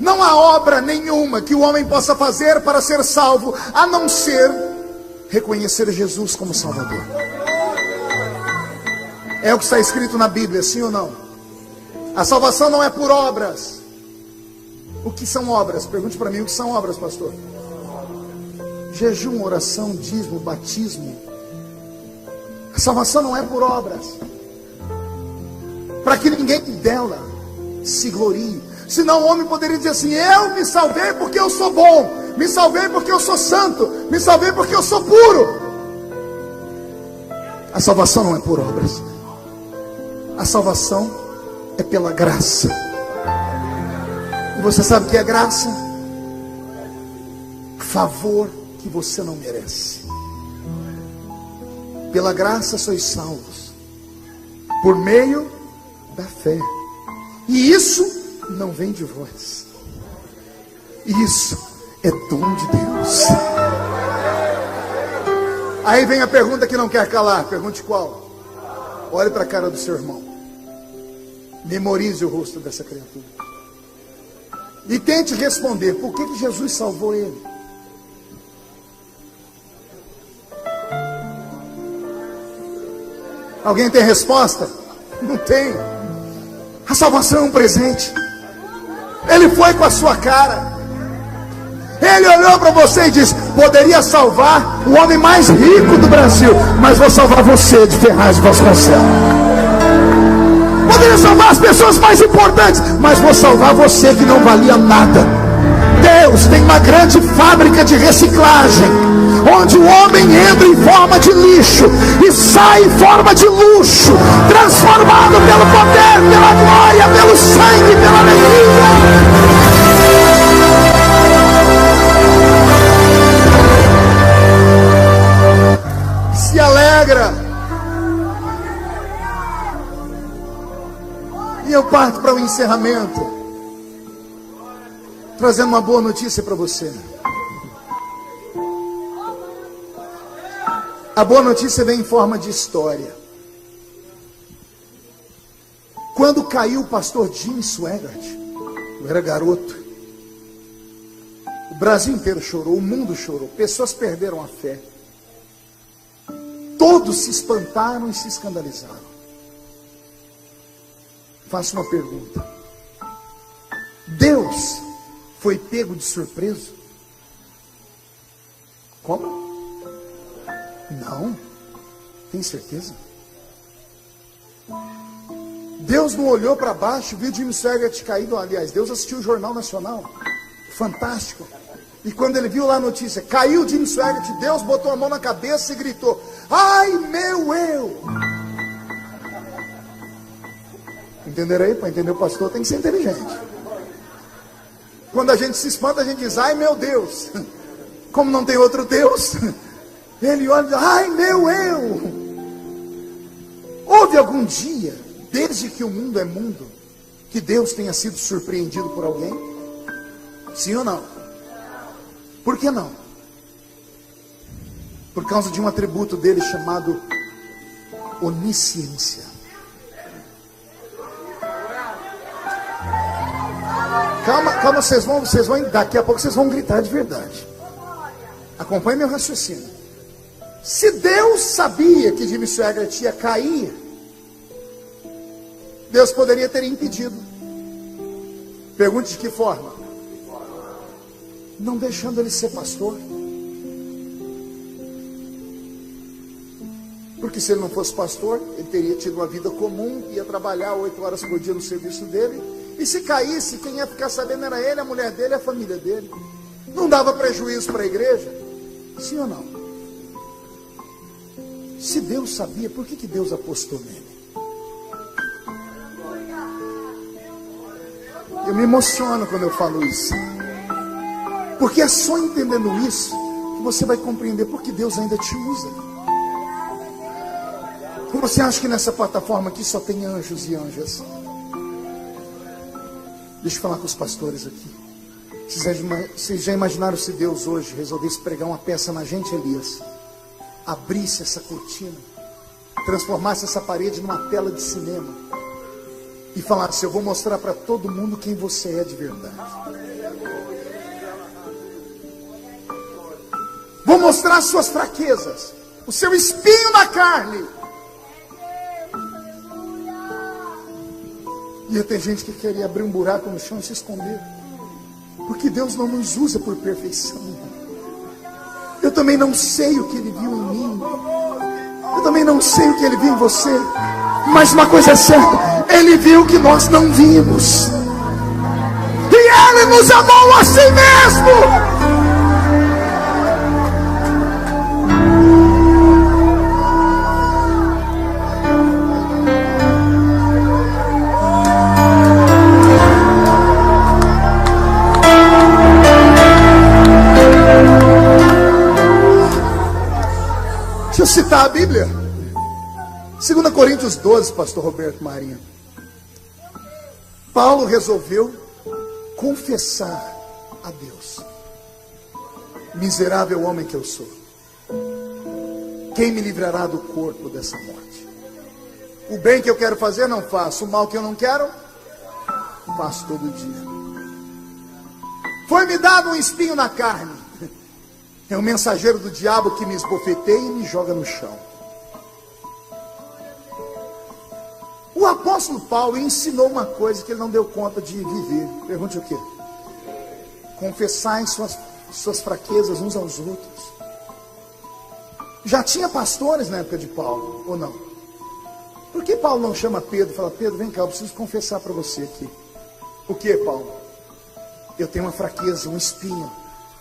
Speaker 1: não há obra nenhuma que o homem possa fazer para ser salvo, a não ser reconhecer Jesus como Salvador. É o que está escrito na Bíblia, sim ou não? A salvação não é por obras. O que são obras? Pergunte para mim, o que são obras, pastor? Jejum, oração, dízimo, batismo. A salvação não é por obras, para que ninguém dela se glorie. Senão o homem poderia dizer assim: eu me salvei porque eu sou bom, me salvei porque eu sou santo, me salvei porque eu sou puro. A salvação não é por obras. A salvação é pela graça. E você sabe o que é graça? Favor que você não merece. Pela graça sois salvos, por meio da fé. E isso não vem de vós. Isso é dom de Deus. Aí vem a pergunta que não quer calar. Pergunte qual? Olhe para a cara do seu irmão. Memorize o rosto dessa criatura. E tente responder: por que Jesus salvou ele? Alguém tem resposta? Não tem. A salvação é um presente. Ele foi com a sua cara. Ele olhou para você e disse: poderia salvar o homem mais rico do Brasil, mas vou salvar você de Ferraz de Vasconcelos. Poderia salvar as pessoas mais importantes, mas vou salvar você que não valia nada. Deus tem uma grande fábrica de reciclagem, onde o homem entra em forma de lixo e sai em forma de luxo, transformado pelo poder, pela glória, pelo sangue, pela alegria. Se alegra. E eu parto para o encerramento, trazendo uma boa notícia para você. A boa notícia vem em forma de história. Quando caiu o pastor Jim Swaggart, eu era garoto, o Brasil inteiro chorou, o mundo chorou, pessoas perderam a fé. Todos se espantaram e se escandalizaram. Faço uma pergunta: Deus foi pego de surpresa? Como? Não. Tem certeza? Deus não olhou para baixo, viu Jim Swaggart caído. Aliás, Deus assistiu o Jornal Nacional. Fantástico. E quando ele viu lá a notícia, caiu Jim Swaggart, Deus botou a mão na cabeça e gritou: ai meu eu. Entenderam aí? Para entender o pastor tem que ser inteligente. Quando a gente se espanta, a gente diz: ai meu Deus. Como não tem outro Deus, ele olha e diz: ai meu eu. Houve algum dia, desde que o mundo é mundo, que Deus tenha sido surpreendido por alguém? Sim ou não? Por que não? Por causa de um atributo dele chamado onisciência. Calma, vocês vão, daqui a pouco vocês vão gritar de verdade. Acompanhe meu raciocínio. Se Deus sabia que Jimmy Swaggart ia cair, Deus poderia ter impedido. Pergunte de que forma? Não deixando ele ser pastor. Porque se ele não fosse pastor, ele teria tido uma vida comum, ia trabalhar 8 horas por dia no serviço dele, e se caísse, quem ia ficar sabendo era ele, a mulher dele, a família dele. Não dava prejuízo para a igreja? Sim ou não? Se Deus sabia, por que Deus apostou nele? Eu me emociono quando eu falo isso, porque é só entendendo isso que você vai compreender por que Deus ainda te usa. Você acha que nessa plataforma aqui só tem anjos e anjas? Deixa eu falar com os pastores aqui. Vocês já imaginaram se Deus hoje resolvesse pregar uma peça na gente, Elias? Abrisse essa cortina, transformasse essa parede numa tela de cinema e falasse: eu vou mostrar para todo mundo quem você é de verdade. Vou mostrar as suas fraquezas, o seu espinho na carne. Ia ter gente que queria abrir um buraco no chão e se esconder. Porque Deus não nos usa por perfeição. Eu também não sei o que Ele viu em mim. Eu também não sei o que Ele viu em você. Mas uma coisa é certa: Ele viu o que nós não vimos. E Ele nos amou assim mesmo. Deixa eu citar a Bíblia. 2 Coríntios 12, pastor Roberto Marinho. Paulo resolveu confessar a Deus: miserável homem que eu sou, quem me livrará do corpo dessa morte? O bem que eu quero fazer não faço, o mal que eu não quero faço todo dia. Foi-me dado um espinho na carne. É o mensageiro do diabo que me esbofeteia e me joga no chão. O apóstolo Paulo ensinou uma coisa que ele não deu conta de viver. Pergunte o quê? Confessar suas fraquezas uns aos outros. Já tinha pastores na época de Paulo, ou não? Por que Paulo não chama Pedro e fala: Pedro, vem cá, eu preciso confessar para você aqui. O que, Paulo? Eu tenho uma fraqueza, um espinho.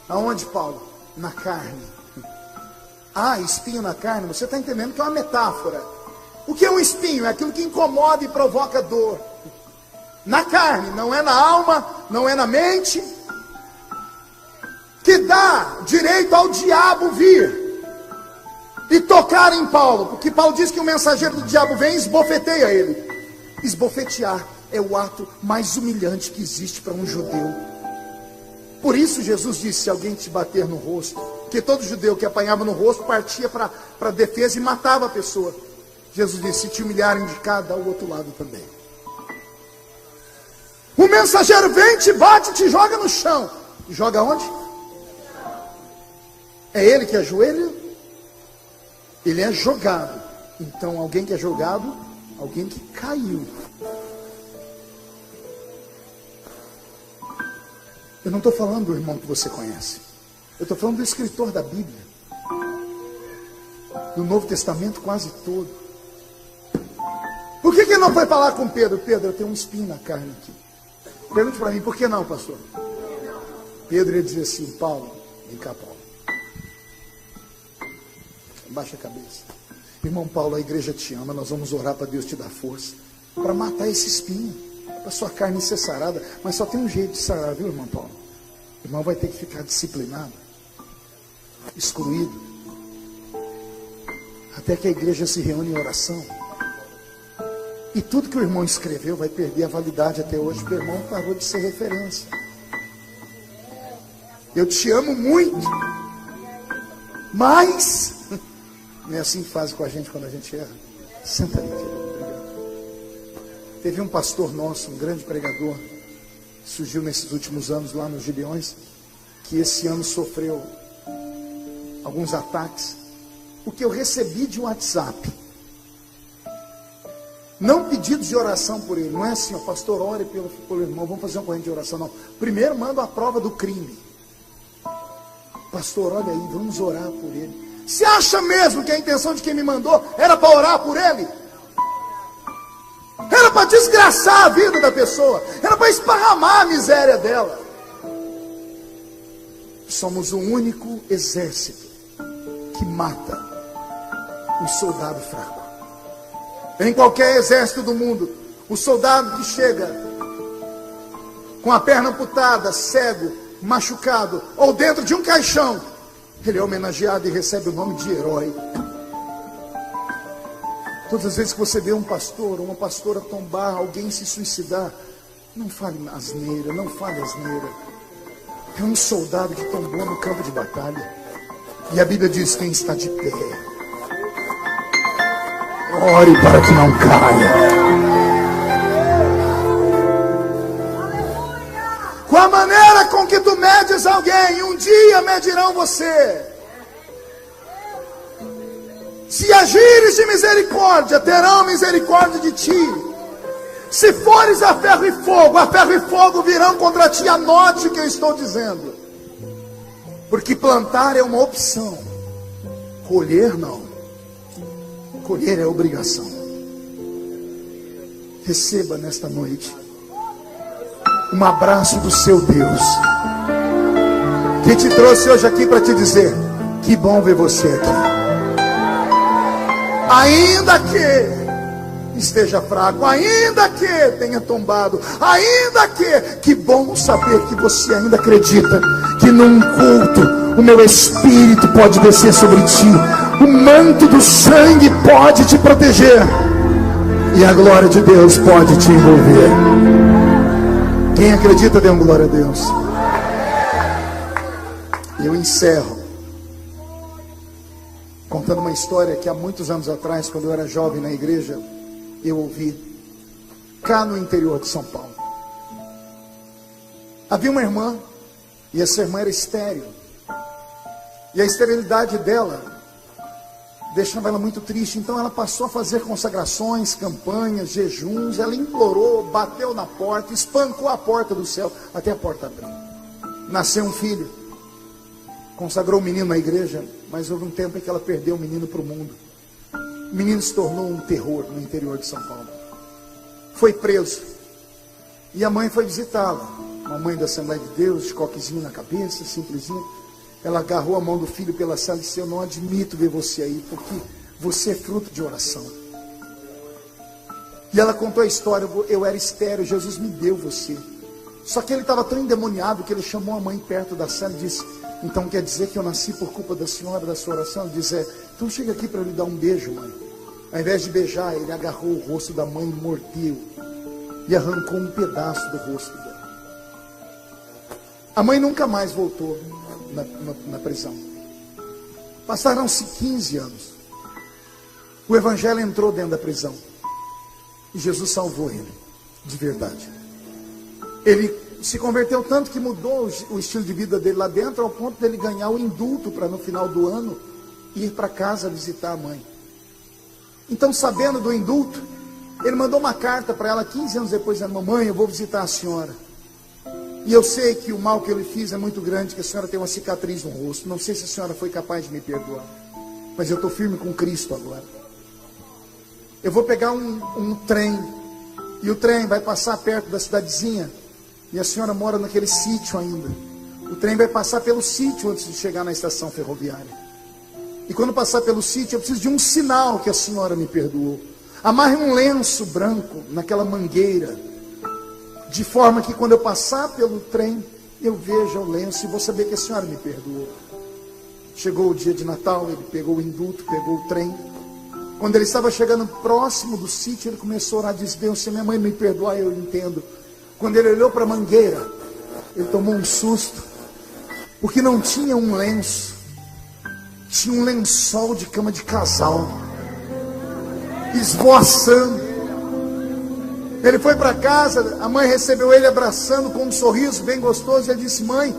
Speaker 1: Aonde, Paulo? Na carne. Ah, espinho na carne. Você está entendendo que é uma metáfora. O que é um espinho? É aquilo que incomoda e provoca dor. Na carne, não é na alma, não é na mente, que dá direito ao diabo vir e tocar em Paulo. Porque Paulo diz que o mensageiro do diabo vem e esbofeteia ele. Esbofetear é o ato mais humilhante que existe para um judeu. Por isso Jesus disse: se alguém te bater no rosto, porque todo judeu que apanhava no rosto partia para a defesa e matava a pessoa. Jesus disse: se te humilharem de cá, dá o outro lado também. O mensageiro vem, te bate, te joga no chão. Joga onde? É ele que ajoelha? Ele é jogado. Então alguém que é jogado, alguém que caiu. Eu não estou falando do irmão que você conhece. Eu estou falando do escritor da Bíblia, do Novo Testamento quase todo. Por que ele não foi falar com Pedro? Pedro, eu tenho um espinho na carne aqui. Pergunte para mim, por que não, pastor? Pedro ia dizer assim: Paulo, vem cá, Paulo. Baixa a cabeça. Irmão Paulo, a igreja te ama, nós vamos orar para Deus te dar força para matar esse espinho, para sua carne ser sarada. Mas só tem um jeito de sarar, viu, irmão Paulo? O irmão vai ter que ficar disciplinado, excluído, até que a igreja se reúne em oração. E tudo que o irmão escreveu vai perder a validade até hoje, porque o irmão parou de ser referência. eu te amo muito, mas não é assim que fazem com a gente quando a gente erra. Senta ali, querido. Obrigado. Teve um pastor nosso, um grande pregador, que surgiu nesses últimos anos lá nos Gibeões, que esse ano sofreu alguns ataques. O que eu recebi de WhatsApp, não pedidos de oração por ele, não é assim, ó, pastor, ore pelo irmão, vamos fazer uma corrente de oração, não. Primeiro manda a prova do crime. Pastor, olha aí, vamos orar por ele. Você acha mesmo que a intenção de quem me mandou era para orar por ele? Era para desgraçar a vida da pessoa, era para esparramar a miséria dela. Somos o único exército que mata um soldado fraco. Em qualquer exército do mundo, o soldado que chega com a perna amputada, cego, machucado, ou dentro de um caixão, ele é homenageado e recebe o nome de herói. Todas as vezes que você vê um pastor ou uma pastora tombar, alguém se suicidar, não fale asneira, não fale asneira. É um soldado que tombou no campo de batalha. E a Bíblia diz: quem está de pé, ore para que não caia. Com a maneira com que tu medes alguém, um dia medirão você. Se agires de misericórdia, terão misericórdia de ti. Se fores a ferro e fogo virão contra ti. Anote o que eu estou dizendo. Porque plantar é uma opção, colher não. Colher é obrigação. Receba nesta noite um abraço do seu Deus, que te trouxe hoje aqui para te dizer: que bom ver você aqui. Ainda que esteja fraco, ainda que tenha tombado, ainda que bom saber que você ainda acredita que num culto o meu Espírito pode descer sobre ti, o manto do sangue pode te proteger e a glória de Deus pode te envolver. Quem acredita, dê uma glória a Deus. Eu encerro contando uma história que há muitos anos atrás, quando eu era jovem na igreja, eu ouvi cá no interior de São Paulo. Havia uma irmã, e essa irmã era estéril, e a esterilidade dela deixava ela muito triste. Então ela passou a fazer consagrações, campanhas, jejuns. Ela implorou, bateu na porta, espancou a porta do céu, até a porta abriu. Nasceu um filho, consagrou o menino na igreja, mas houve um tempo em que ela perdeu o menino para o mundo. O menino se tornou um terror no interior de São Paulo. Foi preso, e a mãe foi visitá-la, uma mãe da Assembleia de Deus, de coquezinho na cabeça, simplesinha. Ela agarrou a mão do filho pela sala e disse: eu não admito ver você aí, porque você é fruto de oração. E ela contou a história: eu era estéril, Jesus me deu você. Só que ele estava tão endemoniado que ele chamou a mãe perto da sala e disse: então quer dizer que eu nasci por culpa da senhora, da sua oração? Ele disse: então chega aqui para eu lhe dar um beijo, mãe. Ao invés de beijar, ele agarrou o rosto da mãe, mordeu e arrancou um pedaço do rosto dela. A mãe nunca mais voltou na prisão. Passaram-se 15 anos. O evangelho entrou dentro da prisão e Jesus salvou ele, de verdade. Ele se converteu tanto que mudou o estilo de vida dele lá dentro, ao ponto dele ganhar o indulto para no final do ano ir para casa visitar a mãe. Então, sabendo do indulto, ele mandou uma carta para ela 15 anos depois, dizendo: mamãe, eu vou visitar a senhora, e eu sei que o mal que eu lhe fiz é muito grande, que a senhora tem uma cicatriz no rosto. Não sei se a senhora foi capaz de me perdoar, mas eu estou firme com Cristo agora. Eu vou pegar um trem, e o trem vai passar perto da cidadezinha, e a senhora mora naquele sítio ainda. O trem vai passar pelo sítio antes de chegar na estação ferroviária. E quando passar pelo sítio, eu preciso de um sinal que a senhora me perdoou. Amarre um lenço branco naquela mangueira, de forma que quando eu passar pelo trem, eu veja o lenço e vou saber que a senhora me perdoou. Chegou o dia de Natal, ele pegou o indulto, pegou o trem. Quando ele estava chegando próximo do sítio, ele começou a orar, disse: Deus, se minha mãe me perdoar, eu entendo. Quando ele olhou para a mangueira, ele tomou um susto porque não tinha um lenço, tinha um lençol de cama de casal, esvoaçando. Ele foi para casa, a mãe recebeu ele abraçando com um sorriso bem gostoso, e ele disse: mãe,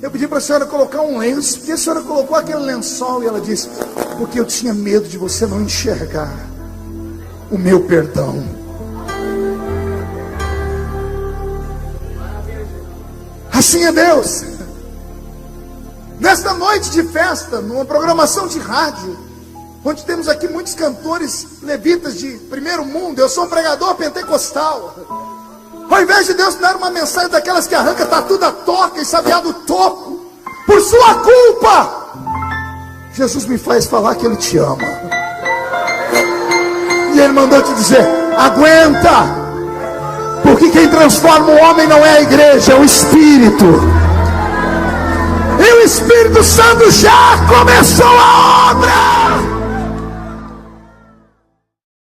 Speaker 1: eu pedi para a senhora colocar um lenço, porque a senhora colocou aquele lençol? E ela disse: porque eu tinha medo de você não enxergar o meu perdão. Assim é Deus. Nesta noite de festa, numa programação de rádio, onde temos aqui muitos cantores levitas de primeiro mundo, eu sou um pregador pentecostal. Ao invés de Deus dar uma mensagem daquelas que arranca tatu da toca e sabiá do toco, por sua culpa, Jesus me faz falar que Ele te ama. E Ele mandou te dizer: aguenta, porque quem transforma o homem não é a igreja, é o Espírito. E o Espírito Santo já começou a obra.